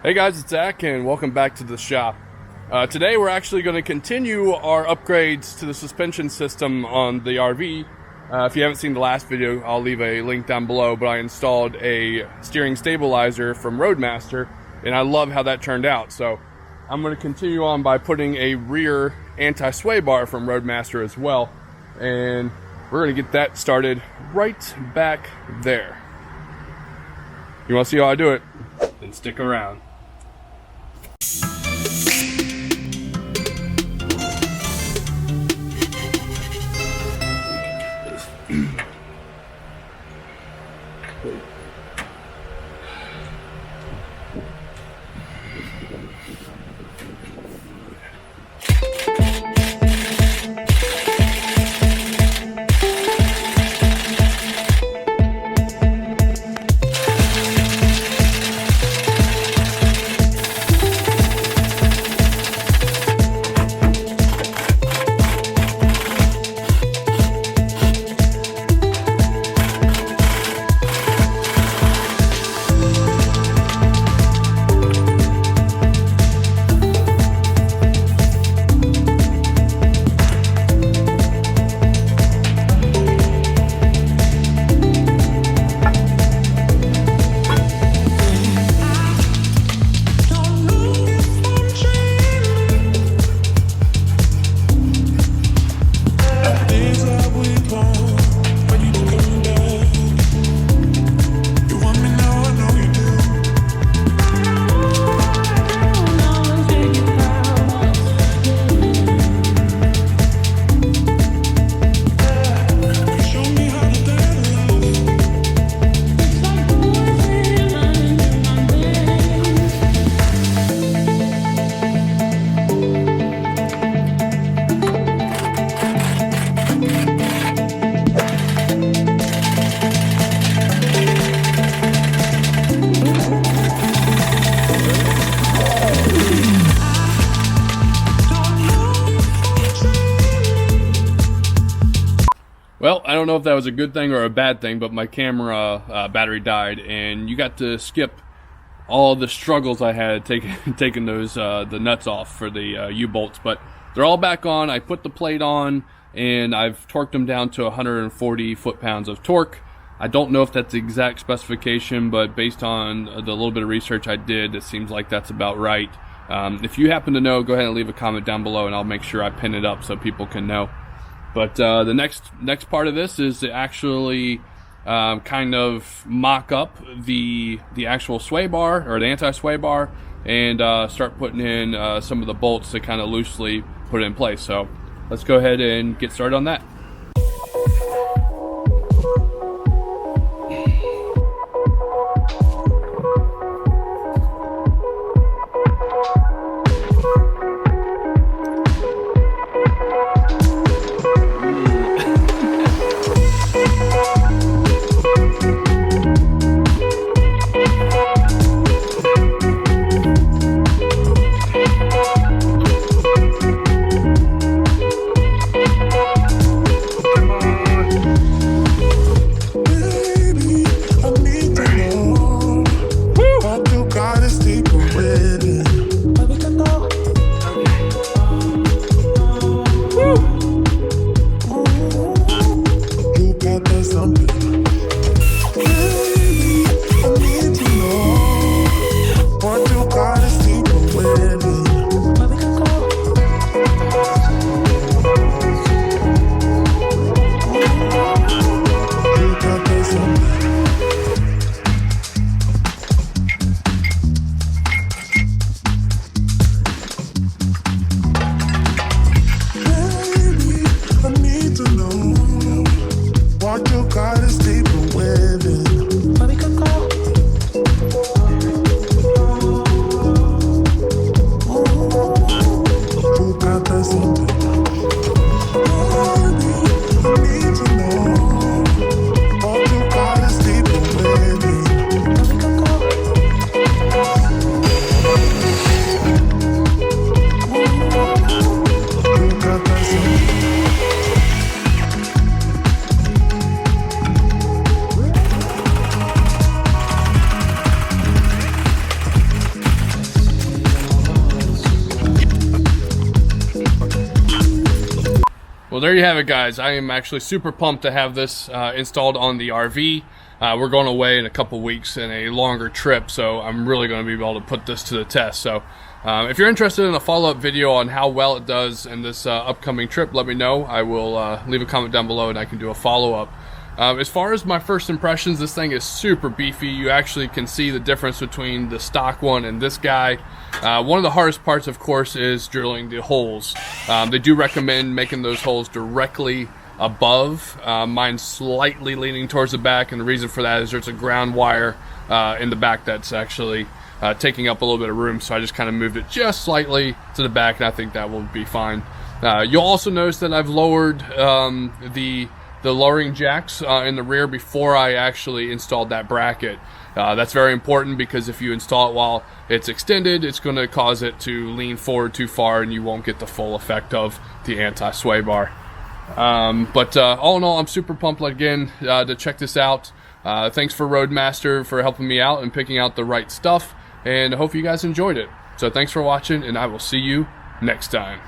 Hey guys, it's Zach and welcome back to the shop. Today we're actually going to continue our upgrades to the suspension system on the RV. If you haven't seen the last video, I'll leave a link down below, but I installed a steering stabilizer from Roadmaster and I love how that turned out. So I'm going to continue on by putting a rear anti-sway bar from Roadmaster as well, and we're going to get that started right back there. You want to see how I do it? Then stick around. Well, I don't know if that was a good thing or a bad thing, but my camera battery died, and you got to skip all the struggles I had taking those the nuts off for the U-bolts. But they're all back on. I put the plate on, and I've torqued them down to 140 foot-pounds of torque. I don't know if that's the exact specification, but based on the little bit of research I did, it seems like that's about right. If you happen to know, go ahead and leave a comment down below, and I'll make sure I pin it up so people can know. But the next part of this is to actually kind of mock up the actual sway bar, or the anti-sway bar, and start putting in some of the bolts to kind of loosely put it in place. So let's go ahead and get started on that. Well, there you have it, guys. I am actually super pumped to have this installed on the RV. We're going away in a couple weeks in a longer trip, so I'm really going to be able to put this to the test. So if you're interested in a follow-up video on how well it does in this upcoming trip, let me know. I will leave a comment down below and I can do a follow-up. As far as my first impressions, this thing is super beefy. You actually can see the difference between the stock one and this guy. One of the hardest parts, of course, is drilling the holes. They do recommend making those holes directly above. Mine's slightly leaning towards the back, and the reason for that is there's a ground wire in the back that's actually taking up a little bit of room, so I just kind of moved it just slightly to the back, and I think that will be fine. You'll also notice that I've lowered the lowering jacks in the rear before I actually installed that bracket. That's very important because if you install it while it's extended, it's going to cause it to lean forward too far and you won't get the full effect of the anti-sway bar. But all in all, I'm super pumped again to check this out. Thanks for Roadmaster for helping me out and picking out the right stuff, and I hope you guys enjoyed it. So thanks for watching, and I will see you next time.